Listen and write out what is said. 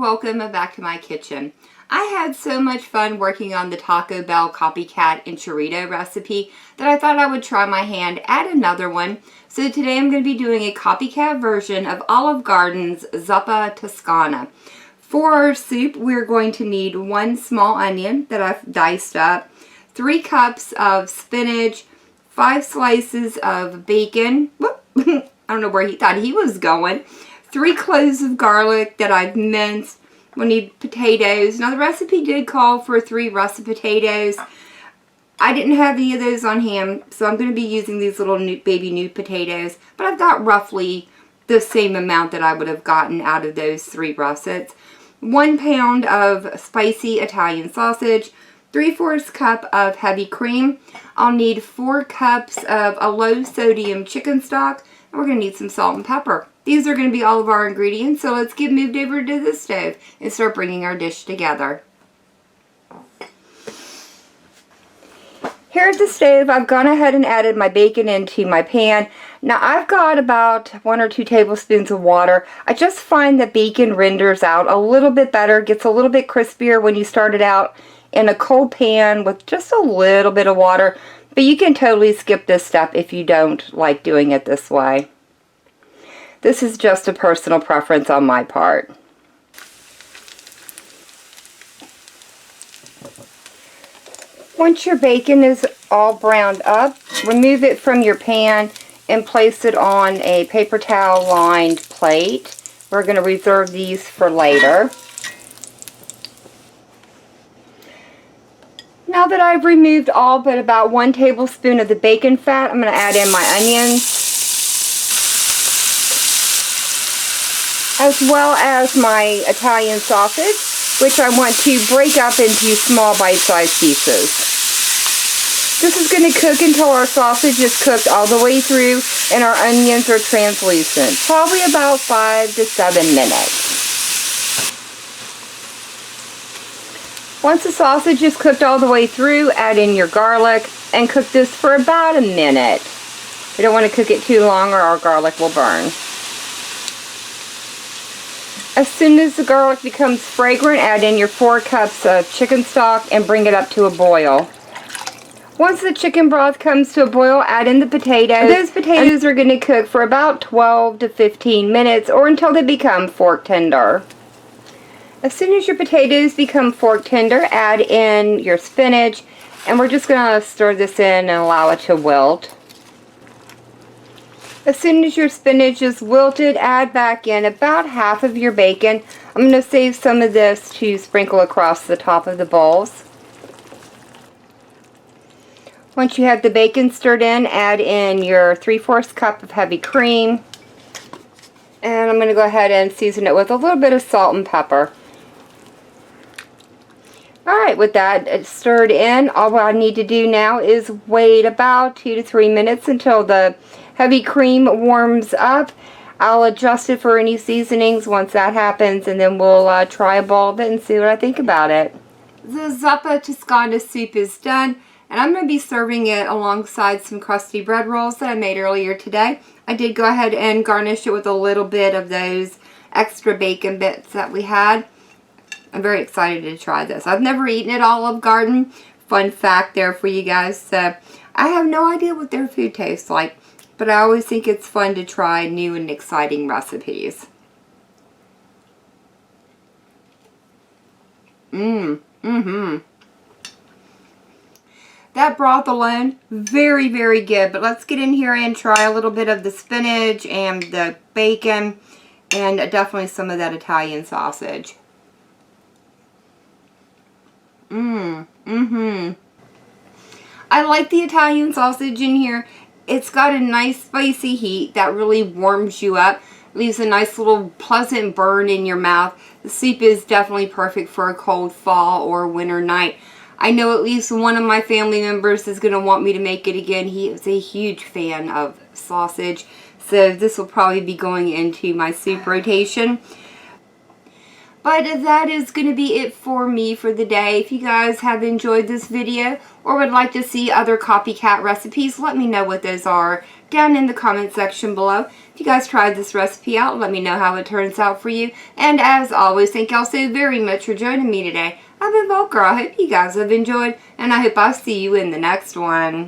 welcome back to my kitchen. I had so much fun working on the Taco Bell Copycat and Chorito recipe that I thought I would try my hand at another one. So today I'm going to be doing a copycat version of Olive Garden's Zuppa Toscana. For our soup, we're going to need 1 small onion that I've diced up, 3 cups of spinach, 5 slices of bacon. Whoop, I don't know where he thought he was going. 3 cloves of garlic that I've minced. We'll need potatoes. Now the recipe did call for 3 russet potatoes. I didn't have any of those on hand, so I'm going to be using these little baby new potatoes. But I've got roughly the same amount that I would have gotten out of those 3 russets. 1 pound of spicy Italian sausage. 3/4 cup of heavy cream. I'll need 4 cups of a low sodium chicken stock. And we're going to need some salt and pepper. These are going to be all of our ingredients, so let's get moved over to the stove and start bringing our dish together. Here at the stove, I've gone ahead and added my bacon into my pan. Now I've got about 1 or 2 tablespoons of water. I just find that bacon renders out a little bit better, gets a little bit crispier when you start it out in a cold pan with just a little bit of water. But you can totally skip this step if you don't like doing it this way. This is just a personal preference on my part. Once your bacon is all browned up, remove it from your pan and place it on a paper towel lined plate. We're going to reserve these for later. Now that I've removed all but about 1 tablespoon of the bacon fat, I'm going to add in my onions, as well as my Italian sausage, which I want to break up into small bite-sized pieces. This is going to cook until our sausage is cooked all the way through and our onions are translucent, probably about 5 to 7 minutes. Once the sausage is cooked all the way through, add in your garlic and cook this for about a minute. You don't want to cook it too long or our garlic will burn. As soon as the garlic becomes fragrant, add in your 4 cups of chicken stock and bring it up to a boil. Once the chicken broth comes to a boil, add in the potatoes. Those potatoes are going to cook for about 12 to 15 minutes or until they become fork tender. As soon as your potatoes become fork tender, add in your spinach, and we're just going to stir this in and allow it to wilt. As soon as your spinach is wilted, add back in about half of your bacon. I'm going to save some of this to sprinkle across the top of the bowls. Once you have the bacon stirred in, add in your 3/4 cup of heavy cream. And I'm going to go ahead and season it with a little bit of salt and pepper. Alright, with that stirred in, all I need to do now is wait about 2 to 3 minutes until the heavy cream warms up. I'll adjust it for any seasonings once that happens, and then we'll try a bowl of it and see what I think about it. The Zuppa Toscana soup is done, and I'm going to be serving it alongside some crusty bread rolls that I made earlier today. I did go ahead and garnish it with a little bit of those extra bacon bits that we had. I'm very excited to try this. I've never eaten at Olive Garden. Fun fact there for you guys. So I have no idea what their food tastes like, but I always think it's fun to try new and exciting recipes. That broth alone, very, very good. But let's get in here and try a little bit of the spinach and the bacon and definitely some of that Italian sausage. I like the Italian sausage in here. It's got a nice spicy heat that really warms you up. Leaves a nice little pleasant burn in your mouth. The soup is definitely perfect for a cold fall or winter night. I know at least one of my family members is going to want me to make it again. He is a huge fan of sausage. So this will probably be going into my soup rotation. But that is going to be it for me for the day. If you guys have enjoyed this video or would like to see other copycat recipes, let me know what those are down in the comment section below. If you guys tried this recipe out, let me know how it turns out for you. And as always, thank y'all so very much for joining me today. I've been Volker. I hope you guys have enjoyed, and I hope I'll see you in the next one.